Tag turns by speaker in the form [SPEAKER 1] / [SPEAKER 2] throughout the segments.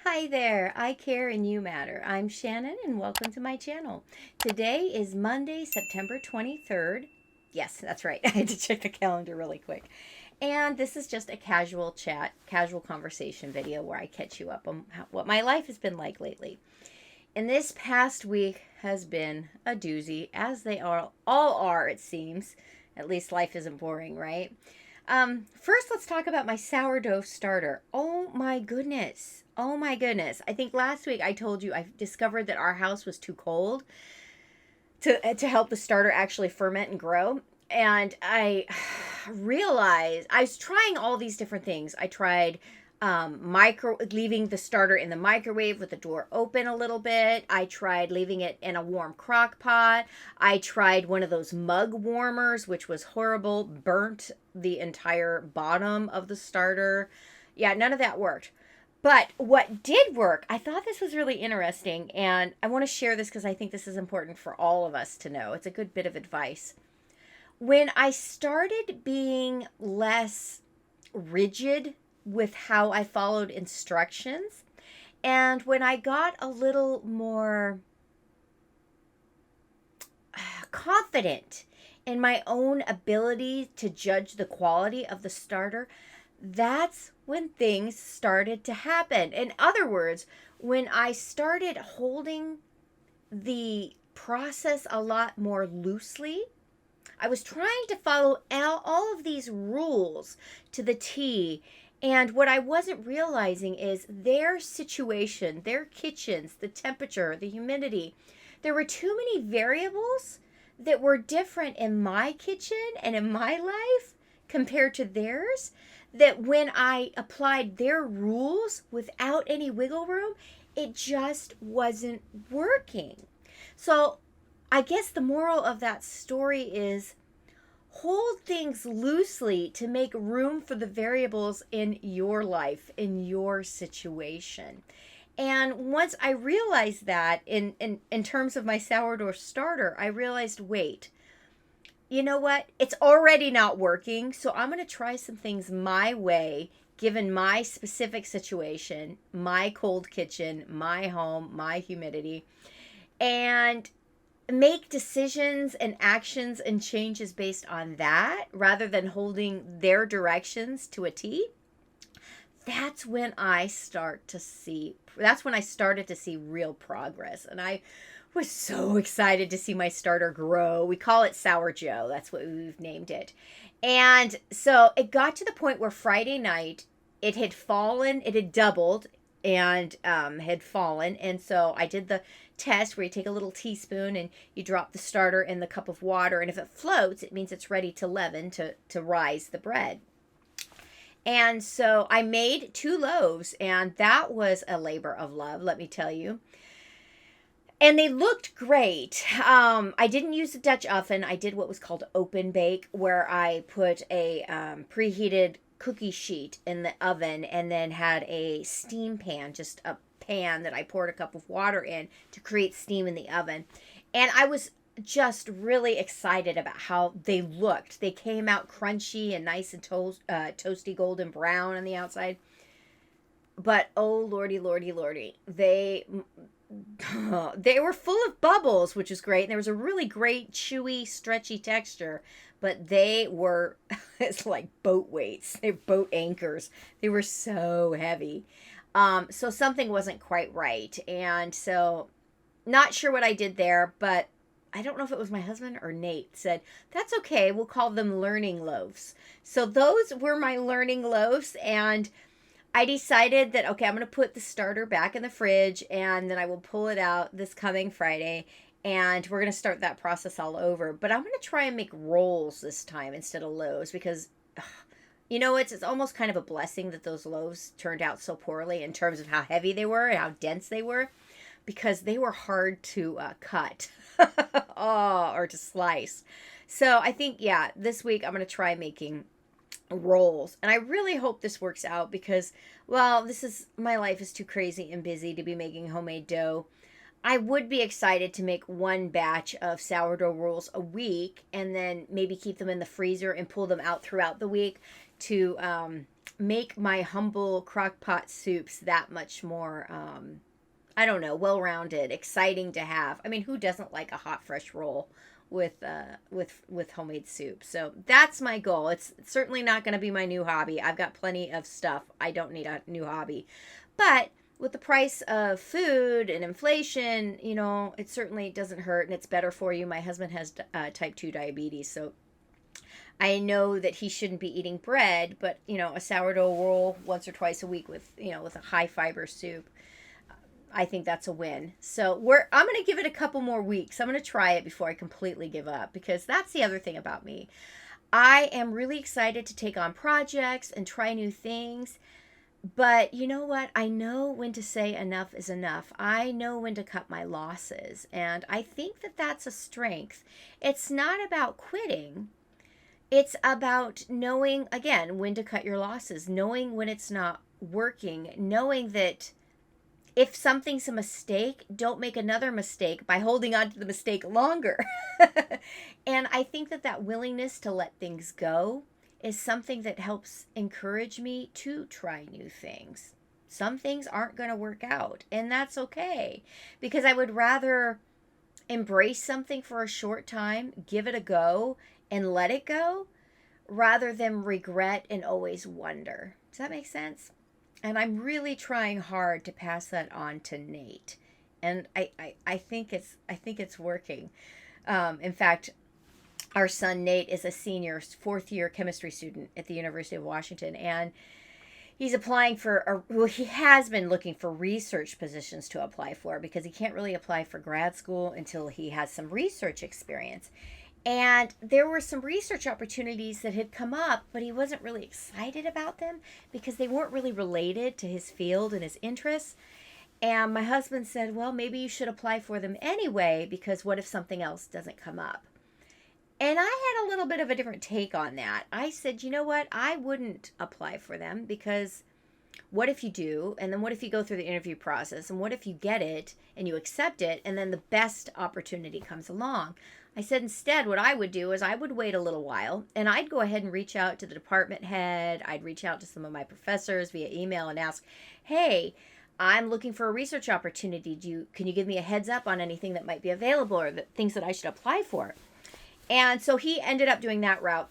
[SPEAKER 1] Hi there, I care and you matter. I'm Shannon and welcome to my channel. Today is Monday, September 23rd. Yes, that's right. I had to check the calendar really quick. And this is just a casual chat, casual conversation video where I catch you up on what my life has been like lately. And this past week has been a doozy, as they all are, it seems. At least life isn't boring, right? First, let's talk about my sourdough starter. Oh my goodness. Oh my goodness. I think last week I told you I discovered that our house was too cold to help the starter actually ferment and grow. And I realized I was trying all these different things. I tried micro leaving the starter in the microwave with the door open a little bit. I tried leaving it in a warm crock pot. I tried one of those mug warmers, which was horrible, burnt the entire bottom of the starter. Yeah, none of that worked. But what did work, I thought this was really interesting, and I want to share this because I think this is important for all of us to know. It's a good bit of advice. When I started being less rigid with how I followed instructions, and when I got a little more confident in my own ability to judge the quality of the starter, that's when things started to happen. In other words, when I started holding the process a lot more loosely, I was trying to follow all of these rules to the T. And what I wasn't realizing is their situation, their kitchens, the temperature, the humidity, there were too many variables that were different in my kitchen and in my life compared to theirs, that when I applied their rules without any wiggle room, it just wasn't working. So I guess the moral of that story is hold things loosely to make room for the variables in your life, in your situation. And once I realized that in terms of my sourdough starter, I realized, wait, you know what? It's already not working, so I'm going to try some things my way, given my specific situation, my cold kitchen, my home, my humidity, and make decisions and actions and changes based on that rather than holding their directions to a T. That's when I started to see real progress. And I was so excited to see my starter grow. We call it Sour Joe. That's what we've named it. And so it got to the point where Friday night it had fallen, it had doubled and had fallen. And so I did the test where you take a little teaspoon and you drop the starter in the cup of water. And if it floats, it means it's ready to leaven, to rise the bread. And so I made 2 loaves, and that was a labor of love, let me tell you. And they looked great. I didn't use a Dutch oven. I did what was called open bake, where I put a preheated cookie sheet in the oven and then had a steam pan, just a pan that I poured a cup of water in to create steam in the oven. And I was just really excited about how they looked. They came out crunchy and nice and toasty golden brown on the outside. But oh lordy, lordy, lordy, they were full of bubbles, which is great. And there was a really great chewy, stretchy texture, but they were it's like boat weights. They're boat anchors. They were so heavy. So something wasn't quite right. And so not sure what I did there, but I don't know if it was my husband or Nate said, that's okay. We'll call them learning loaves. So those were my learning loaves. And I decided that, okay, I'm going to put the starter back in the fridge and then I will pull it out this coming Friday. And we're going to start that process all over. But I'm going to try and make rolls this time instead of loaves because, you know, it's almost kind of a blessing that those loaves turned out so poorly in terms of how heavy they were and how dense they were, because they were hard to cut or to slice. So I think, yeah, this week I'm going to try making rolls. And I really hope this works out because, well, my life is too crazy and busy to be making homemade dough. I would be excited to make one batch of sourdough rolls a week and then maybe keep them in the freezer and pull them out throughout the week to make my humble crock pot soups that much more, I don't know, well-rounded, exciting to have. I mean, who doesn't like a hot, fresh roll with homemade soup? So that's my goal. It's certainly not going to be my new hobby. I've got plenty of stuff. I don't need a new hobby. But with the price of food and inflation, it certainly doesn't hurt, and it's better for you. My husband has type 2 diabetes, so I know that he shouldn't be eating bread, but a sourdough roll once or twice a week with a high fiber soup, I think that's a win. So I'm going to give it a couple more weeks. I'm going to try it before I completely give up, because that's the other thing about me. I am really excited to take on projects and try new things. But you know what? I know when to say enough is enough. I know when to cut my losses. And I think that that's a strength. It's not about quitting. It's about knowing, again, when to cut your losses, knowing when it's not working, knowing that if something's a mistake, don't make another mistake by holding on to the mistake longer. And I think that willingness to let things go is something that helps encourage me to try new things. Some things aren't going to work out, and that's okay, because I would rather embrace something for a short time, give it a go, and let it go, rather than regret and always wonder. Does that make sense? And I'm really trying hard to pass that on to Nate. And I think it's working. In fact, our son Nate is a senior, fourth year chemistry student at the University of Washington, and he's applying he has been looking for research positions to apply for, because he can't really apply for grad school until he has some research experience. And there were some research opportunities that had come up, but he wasn't really excited about them because they weren't really related to his field and his interests. And my husband said, well, maybe you should apply for them anyway, because what if something else doesn't come up? And I had a little bit of a different take on that. I said, you know what? I wouldn't apply for them, because what if you do? And then what if you go through the interview process? And what if you get it and you accept it, and then the best opportunity comes along? I said, instead, what I would do is I would wait a little while, and I'd go ahead and reach out to the department head. I'd reach out to some of my professors via email and ask, hey, I'm looking for a research opportunity. Can you give me a heads up on anything that might be available, or the things that I should apply for? And so he ended up doing that route.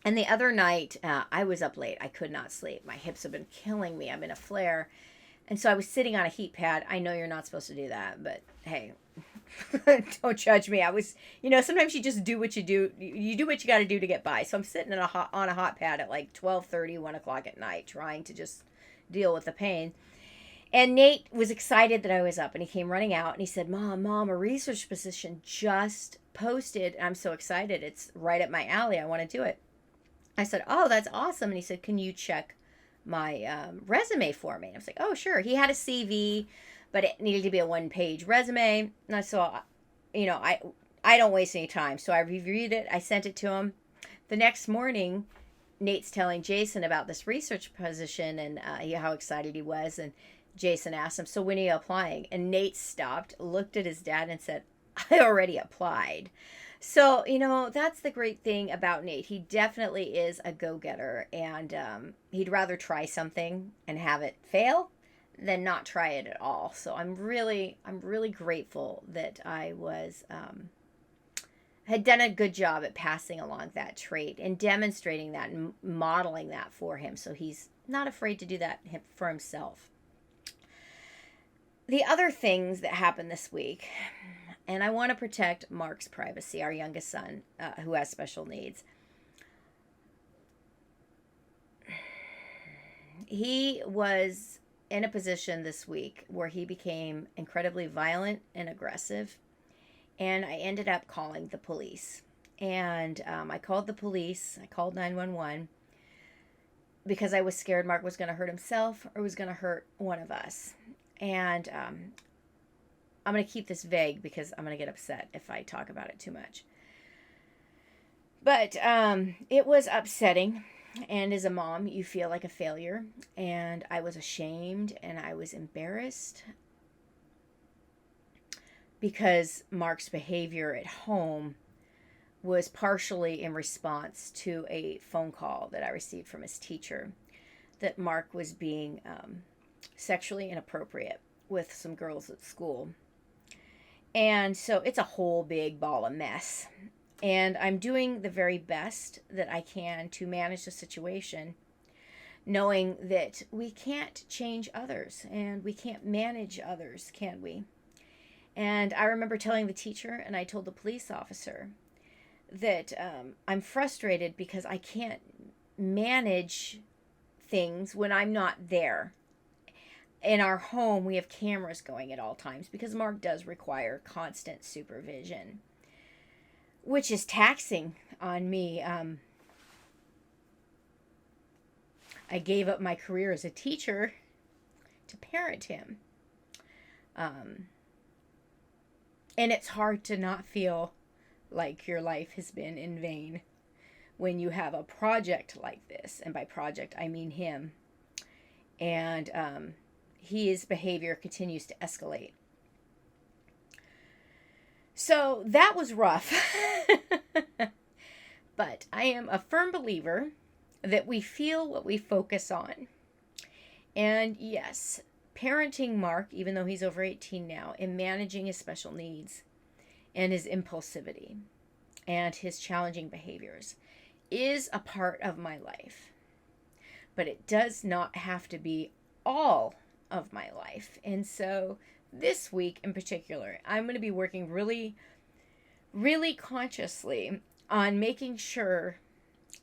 [SPEAKER 1] And the other night, I was up late. I could not sleep. My hips have been killing me. I'm in a flare. And so I was sitting on a heat pad. I know you're not supposed to do that, but hey, don't judge me. I was, sometimes you just do what you do. You do what you got to do to get by. So I'm sitting on a hot pad at like 12:30, 1 o'clock at night, trying to just deal with the pain. And Nate was excited that I was up, and he came running out, and he said, Mom, a research position just posted. I'm so excited. It's right up my alley. I want to do it. I said, oh, that's awesome. And he said, can you check my resume for me? And I was like, oh, sure. He had a CV, but it needed to be a 1-page resume. And I saw, I don't waste any time. So I reviewed it. I sent it to him. The next morning, Nate's telling Jason about this research position and how excited he was. And Jason asked him, so when are you applying? And Nate stopped, looked at his dad, and said, I already applied. So, that's the great thing about Nate. He definitely is a go-getter, and he'd rather try something and have it fail than not try it at all. So I'm really grateful that I had done a good job at passing along that trait and demonstrating that and modeling that for him, so he's not afraid to do that for himself. The other things that happened this week, and I want to protect Mark's privacy, our youngest son, who has special needs. He was in a position this week where he became incredibly violent and aggressive, and I ended up calling the police. And I called the police. I called 911 because I was scared Mark was going to hurt himself or was going to hurt one of us. And I'm going to keep this vague because I'm going to get upset if I talk about it too much. But it was upsetting. And as a mom, you feel like a failure. And I was ashamed and I was embarrassed because Mark's behavior at home was partially in response to a phone call that I received from his teacher. that Mark was being sexually inappropriate with some girls at school. And so it's a whole big ball of mess. And I'm doing the very best that I can to manage the situation, knowing that we can't change others and we can't manage others, can we? And I remember telling the teacher, and I told the police officer, that I'm frustrated because I can't manage things when I'm not there. In our home, we have cameras going at all times because Mark does require constant supervision, which is taxing on me. I gave up my career as a teacher to parent him. And it's hard to not feel like your life has been in vain when you have a project like this. And by project, I mean him. And his behavior continues to escalate. So that was rough. But I am a firm believer that we feel what we focus on. And yes, parenting Mark, even though he's over 18 now, and managing his special needs and his impulsivity and his challenging behaviors is a part of my life. But it does not have to be all of my life. And so this week in particular, I'm going to be working really, really consciously on making sure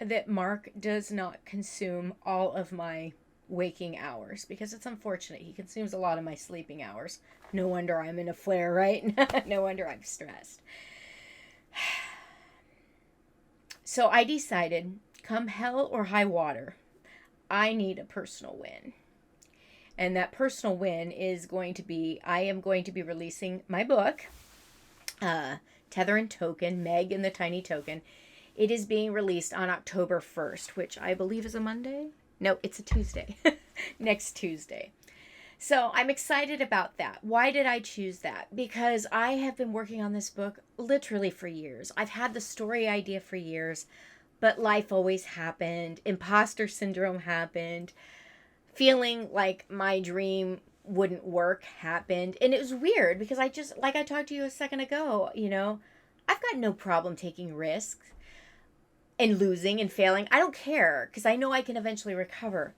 [SPEAKER 1] that Mark does not consume all of my waking hours, because it's unfortunate. He consumes a lot of my sleeping hours. No wonder I'm in a flare, right? No wonder I'm stressed. So I decided, come hell or high water, I need a personal win. And that personal win is going to be, I am going to be releasing my book, Tether and Token, Meg and the Tiny Token. It is being released on October 1st, which I believe is a Monday. No, it's a Tuesday. Next Tuesday. So I'm excited about that. Why did I choose that? Because I have been working on this book literally for years. I've had the story idea for years, but life always happened. Imposter syndrome happened. Feeling like my dream wouldn't work happened. And it was weird because I just, like I talked to you a second ago, I've got no problem taking risks and losing and failing. I don't care because I know I can eventually recover.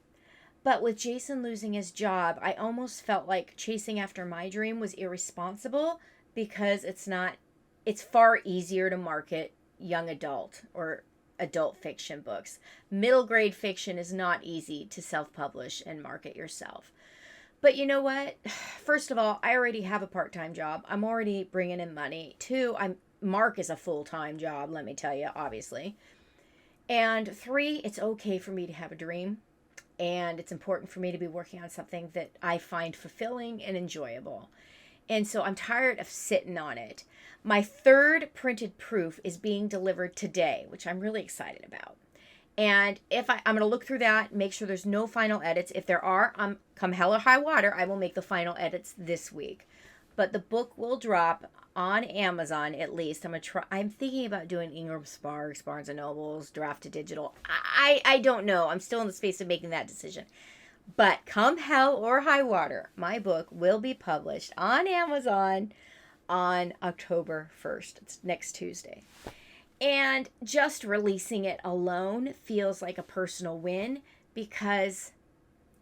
[SPEAKER 1] But with Jason losing his job, I almost felt like chasing after my dream was irresponsible because it's far easier to market young adult or adult fiction books. Middle grade fiction is not easy to self-publish and market yourself. But you know what? First of all, I already have a part-time job. I'm already bringing in money. Two, Mark is a full-time job, let me tell you, obviously. And three, it's okay for me to have a dream. And it's important for me to be working on something that I find fulfilling and enjoyable. And so I'm tired of sitting on it. My third printed proof is being delivered today, which I'm really excited about. And if I'm going to look through that, make sure there's no final edits. If there are, come hell or high water, I will make the final edits this week. But the book will drop on Amazon at least. I'm thinking about doing Ingram Sparks, Barnes & Nobles, Draft to Digital. I don't know. I'm still in the space of making that decision. But come hell or high water, my book will be published on Amazon on October 1st. It's next Tuesday. And just releasing it alone feels like a personal win because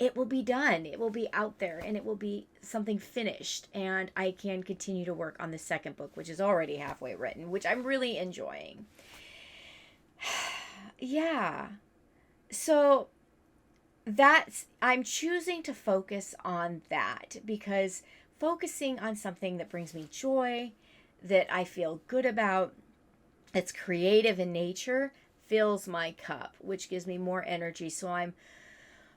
[SPEAKER 1] it will be done. It will be out there and it will be something finished. And I can continue to work on the second book, which is already halfway written, which I'm really enjoying. Yeah. So I'm choosing to focus on that because focusing on something that brings me joy, that I feel good about, that's creative in nature, fills my cup, which gives me more energy. So I'm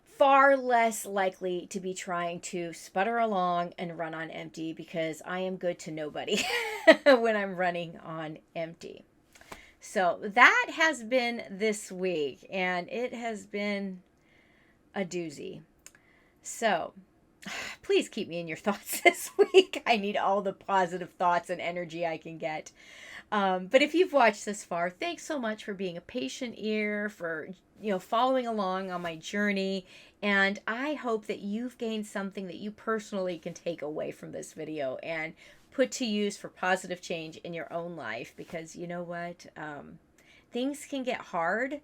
[SPEAKER 1] far less likely to be trying to sputter along and run on empty because I am good to nobody when I'm running on empty. So that has been this week, and it has been a doozy. So please keep me in your thoughts this week. I need all the positive thoughts and energy I can get. But if you've watched this far, thanks so much for being a patient ear, for following along on my journey. And I hope that you've gained something that you personally can take away from this video and put to use for positive change in your own life. Because you know what? Things can get hard.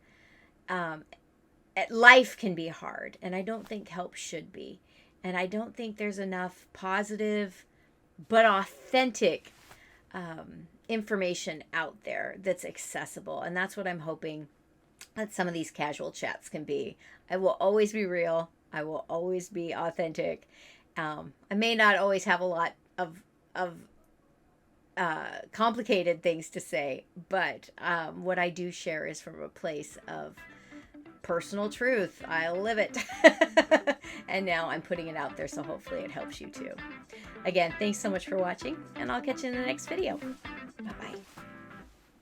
[SPEAKER 1] Life can be hard. And I don't think help should be. And I don't think there's enough positive but authentic information out there that's accessible. And that's what I'm hoping that some of these casual chats can be. I will always be real. I will always be authentic. I may not always have a lot of complicated things to say, but what I do share is from a place of personal truth. I live it. And now I'm putting it out there, so hopefully it helps you too. Again, thanks so much for watching, and I'll catch you in the next video.